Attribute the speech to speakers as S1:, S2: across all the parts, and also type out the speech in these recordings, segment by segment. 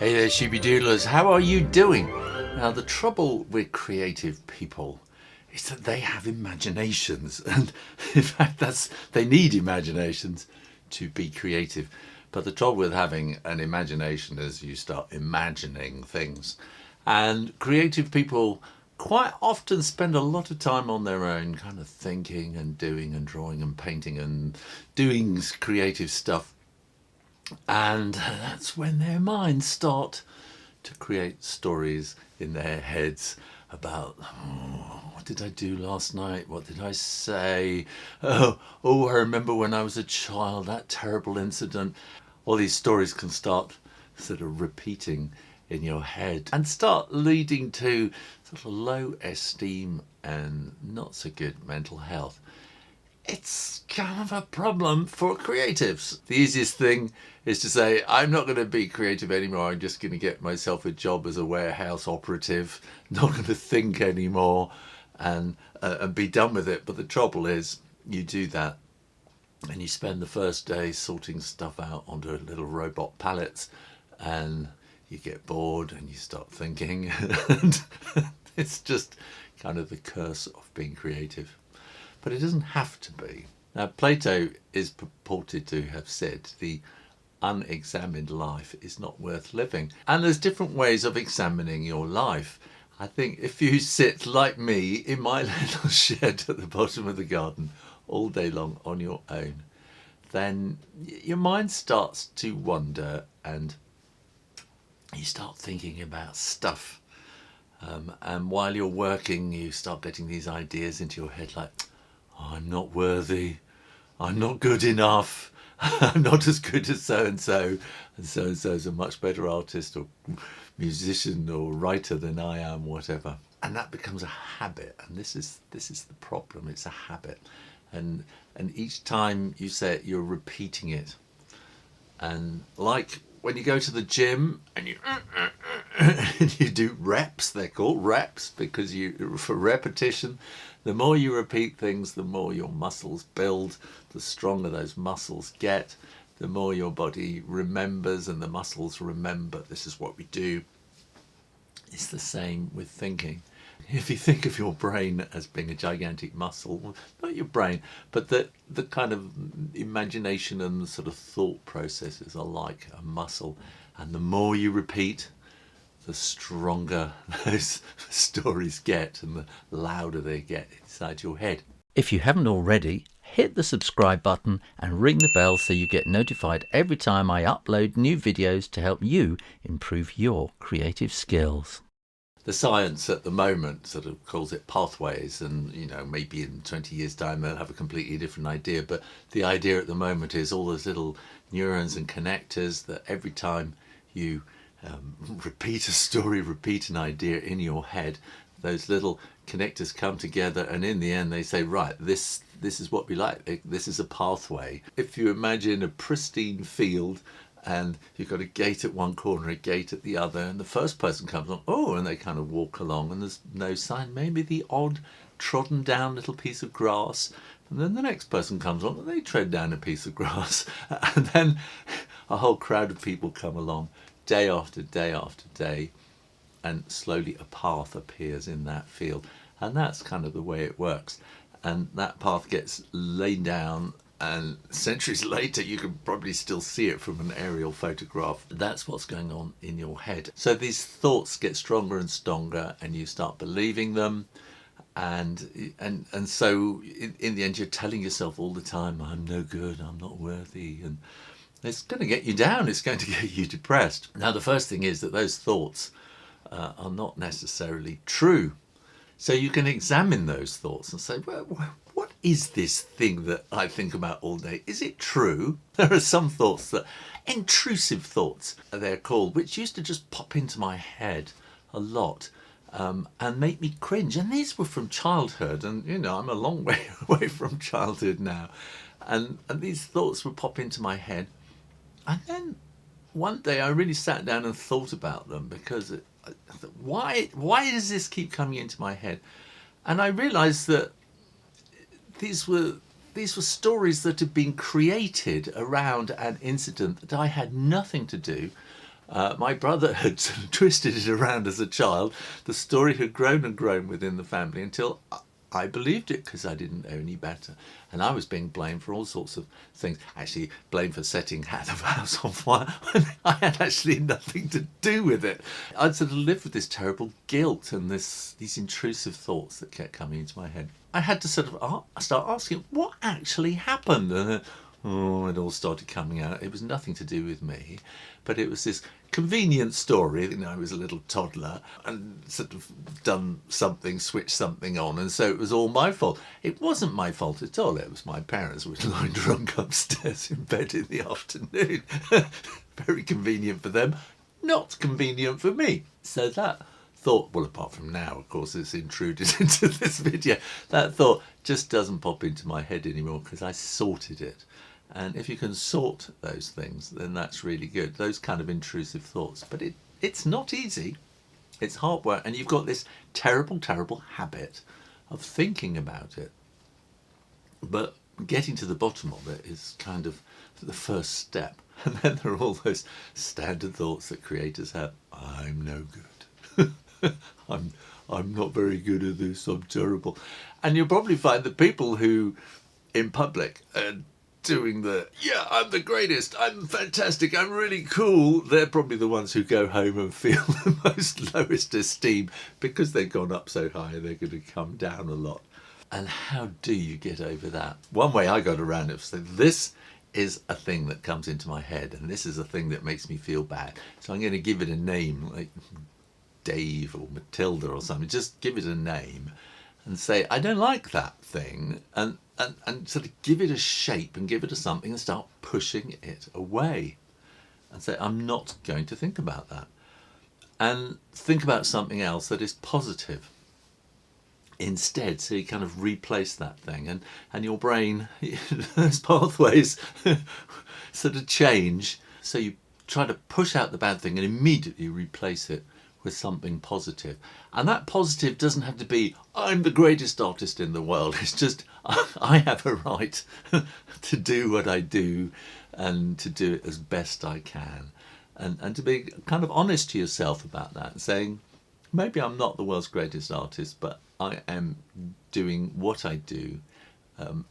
S1: Hey there, Shooby Doodlers, how are you doing? Now, the trouble with creative people is that they have imaginations, and in fact, they need imaginations to be creative. But the trouble with having an imagination is you start imagining things. And creative people quite often spend a lot of time on their own, kind of thinking and doing and drawing and painting and doing creative stuff. And that's when their minds start to create stories in their heads about, what did I do last night? What did I say? Oh, I remember when I was a child, that terrible incident. All these stories can start sort of repeating in your head and start leading to sort of low esteem and not so good mental health. It's kind of a problem for creatives. The easiest thing is to say, I'm not going to be creative anymore. I'm just going to get myself a job as a warehouse operative, not going to think anymore, and be done with it. But the trouble is, you do that and you spend the first day sorting stuff out onto little robot pallets, and you get bored and you start thinking. And it's just kind of the curse of being creative. But it doesn't have to be. Now, Plato is purported to have said the unexamined life is not worth living. And there's different ways of examining your life. I think if you sit like me in my little shed at the bottom of the garden all day long on your own, then your mind starts to wander and you start thinking about stuff. And while you're working, you start getting these ideas into your head like, I'm not worthy, I'm not good enough, I'm not as good as so-and-so is a much better artist or musician or writer than I am, whatever. And that becomes a habit, and this is the problem, it's a habit. And each time you say it, you're repeating it. And like when you go to the gym and you do reps, they're called reps because for repetition, the more you repeat things, the more your muscles build, the stronger those muscles get, the more your body remembers and the muscles remember. This is what we do. It's the same with thinking. If you think of your brain as being a gigantic muscle, not your brain, but the kind of imagination and the sort of thought processes are like a muscle. And the more you repeat, the stronger those stories get and the louder they get inside your head. If you haven't already, hit the subscribe button and ring the bell so you get notified every time I upload new videos to help you improve your creative skills. The science at the moment sort of calls it pathways, and maybe in 20 years time they'll have a completely different idea, but the idea at the moment is all those little neurons and connectors that every time you repeat a story, repeat an idea in your head, those little connectors come together, and in the end they say, right, this is what we like, this is a pathway. If you imagine a pristine field and you've got a gate at one corner, a gate at the other, and the first person comes along, and they kind of walk along and there's no sign, maybe the odd trodden down little piece of grass, and then the next person comes along and they tread down a piece of grass, and then a whole crowd of people come along day after day after day, and slowly a path appears in that field. And that's kind of the way it works. And that path gets laid down, and centuries later you can probably still see it from an aerial photograph. That's what's going on in your head. So these thoughts get stronger and stronger, and you start believing them, and so in the end you're telling yourself all the time, I'm no good, I'm not worthy, and it's going to get you down, it's going to get you depressed. Now, the first thing is that those thoughts are not necessarily true. So you can examine those thoughts and say, well, what is this thing that I think about all day? Is it true? There are some thoughts that, intrusive thoughts they're called, which used to just pop into my head a lot and make me cringe. And these were from childhood, and I'm a long way away from childhood now. And these thoughts would pop into my head. And then one day I really sat down and thought about them, because why does this keep coming into my head? And I realized that these were stories that had been created around an incident that I had nothing to do, My brother had sort of twisted it around as a child. The story had grown and grown within the family until I believed it because I didn't know any better. And I was being blamed for all sorts of things. Actually, blamed for setting the house on fire when I had actually nothing to do with it. I'd sort of lived with this terrible guilt and these intrusive thoughts that kept coming into my head. I had to sort of start asking, what actually happened? And it all started coming out. It was nothing to do with me, but it was this convenient story. You know, I was a little toddler and sort of done something, switched something on, and so it was all my fault. It wasn't my fault at all. It was my parents who were lying drunk upstairs in bed in the afternoon. Very convenient for them, not convenient for me. So that thought, well, apart from now, of course, it's intruded into this video, that thought just doesn't pop into my head anymore because I sorted it. And if you can sort those things, then that's really good. Those kind of intrusive thoughts. But it's not easy. It's hard work. And you've got this terrible, terrible habit of thinking about it. But getting to the bottom of it is kind of the first step. And then there are all those standard thoughts that creators have. I'm no good. I'm not very good at this. I'm terrible. And you'll probably find that people who, in public, doing yeah, I'm the greatest, I'm fantastic, I'm really cool, they're probably the ones who go home and feel the most lowest esteem because they've gone up so high they're going to come down a lot. And how do you get over that? One way I got around it was that this is a thing that comes into my head and this is a thing that makes me feel bad. So I'm going to give it a name, like Dave or Matilda or something. Just give it a name and say, I don't like that thing, and sort of give it a shape and give it a something and start pushing it away and say, I'm not going to think about that. And think about something else that is positive instead. So you kind of replace that thing and your brain, those pathways sort of change. So you try to push out the bad thing and immediately replace it with something positive. And that positive doesn't have to be, I'm the greatest artist in the world. It's just, I have a right to do what I do and to do it as best I can. And to be kind of honest to yourself about that and saying, maybe I'm not the world's greatest artist, but I am doing what I do.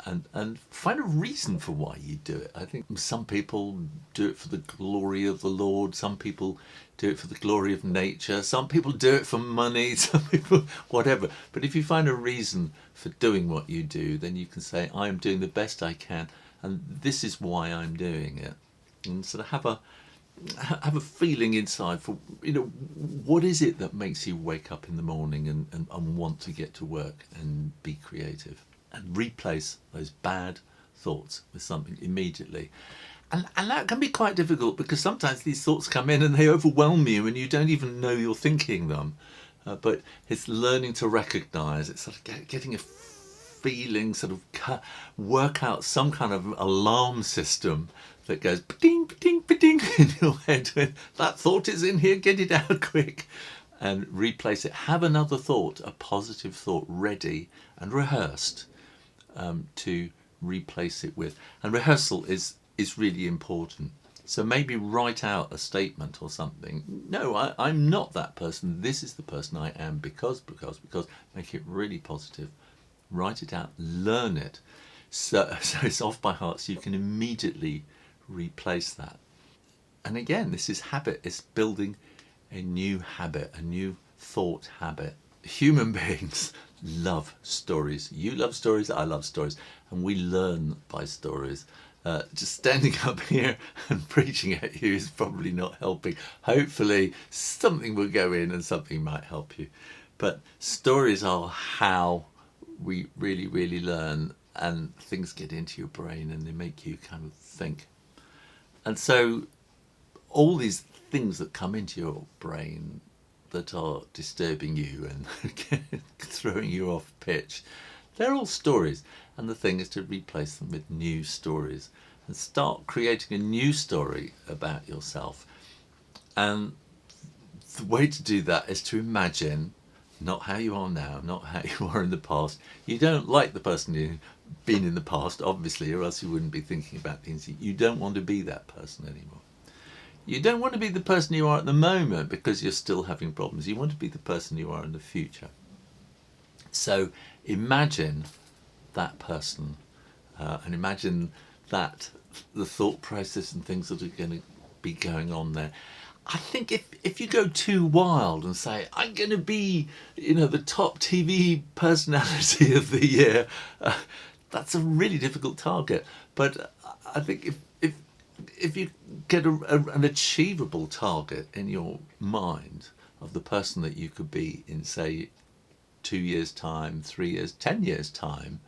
S1: And find a reason for why you do it. I think some people do it for the glory of the Lord. Some people do it for the glory of nature. Some people do it for money. Some people, whatever. But if you find a reason for doing what you do, then you can say, I am doing the best I can, and this is why I'm doing it. And sort of have a feeling inside for, what is it that makes you wake up in the morning and want to get to work and be creative? And replace those bad thoughts with something immediately. And that can be quite difficult because sometimes these thoughts come in and they overwhelm you and you don't even know you're thinking them. But it's learning to recognise, it's sort of getting a feeling, sort of work out some kind of alarm system that goes pa-ding, pa-ding, pa-ding in your head. That thought is in here, get it out quick. And replace it. Have another thought, a positive thought, ready and rehearsed to replace it with. And rehearsal is really important. So maybe write out a statement or something. No, I'm not that person. This is the person I am because. Make it really positive. Write it out. Learn it. So it's off by heart so you can immediately replace that. And again, this is habit. It's building a new habit, a new thought habit. Human beings love stories. You love stories, I love stories, and we learn by stories. Just standing up here and preaching at you is probably not helping. Hopefully something will go in and something might help you. But stories are how we really, really learn, and things get into your brain and they make you kind of think. And so all these things that come into your brain that are disturbing you and throwing you off pitch, they're all stories. And the thing is to replace them with new stories and start creating a new story about yourself. And the way to do that is to imagine not how you are now, not how you are in the past. You don't like the person you've been in the past, obviously, or else you wouldn't be thinking about things. You don't want to be that person anymore. You don't want to be the person you are at the moment because you're still having problems. You want to be the person you are in the future. So imagine that person and imagine that the thought process and things that are going to be going on there. I think if you go too wild and say, I'm going to be, the top TV personality of the year, that's a really difficult target. But I think if you get an achievable target in your mind of the person that you could be in, say, 2 years' time, 3 years, 10 years' time,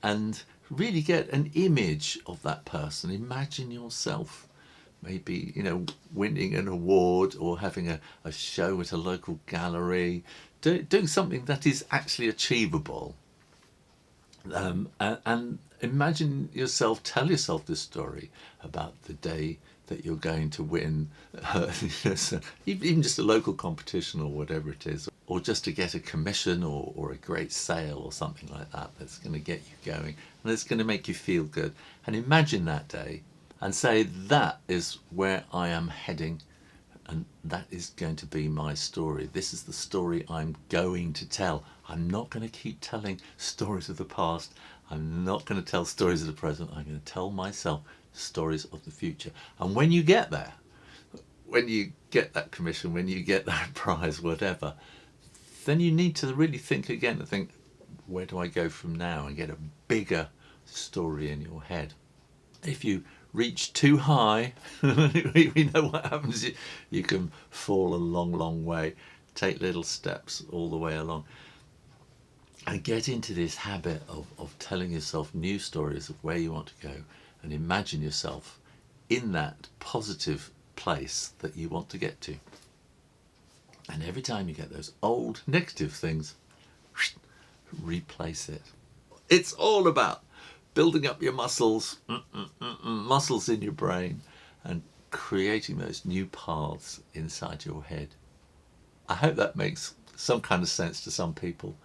S1: and really get an image of that person, imagine yourself maybe, winning an award or having a show at a local gallery, doing something that is actually achievable. And imagine yourself, tell yourself this story about the day that you're going to win, even just a local competition or whatever it is, or just to get a commission or a great sale or something like that that's going to get you going and it's going to make you feel good. And imagine that day and say, that is where I am heading and that is going to be my story. This is the story I'm going to tell. I'm not going to keep telling stories of the past. I'm not going to tell stories of the present. I'm going to tell myself stories of the future. And when you get there, when you get that commission, when you get that prize, whatever, then you need to really think again and think, where do I go from now, and get a bigger story in your head. If you reach too high, we know what happens. You can fall a long way. Take little steps all the way along. And get into this habit of telling yourself new stories of where you want to go and imagine yourself in that positive place that you want to get to. And every time you get those old negative things, replace it. It's all about building up your muscles, muscles in your brain, and creating those new paths inside your head. I hope that makes some kind of sense to some people.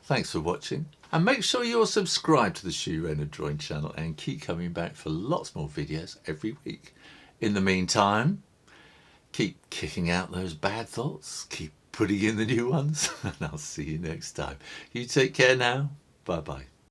S1: Thanks for watching, and make sure you're subscribed to the Shoo Rayner drawing channel and keep coming back for lots more videos every week. In the meantime, keep kicking out those bad thoughts, keep putting in the new ones, and I'll see you next time. You take care now. Bye bye.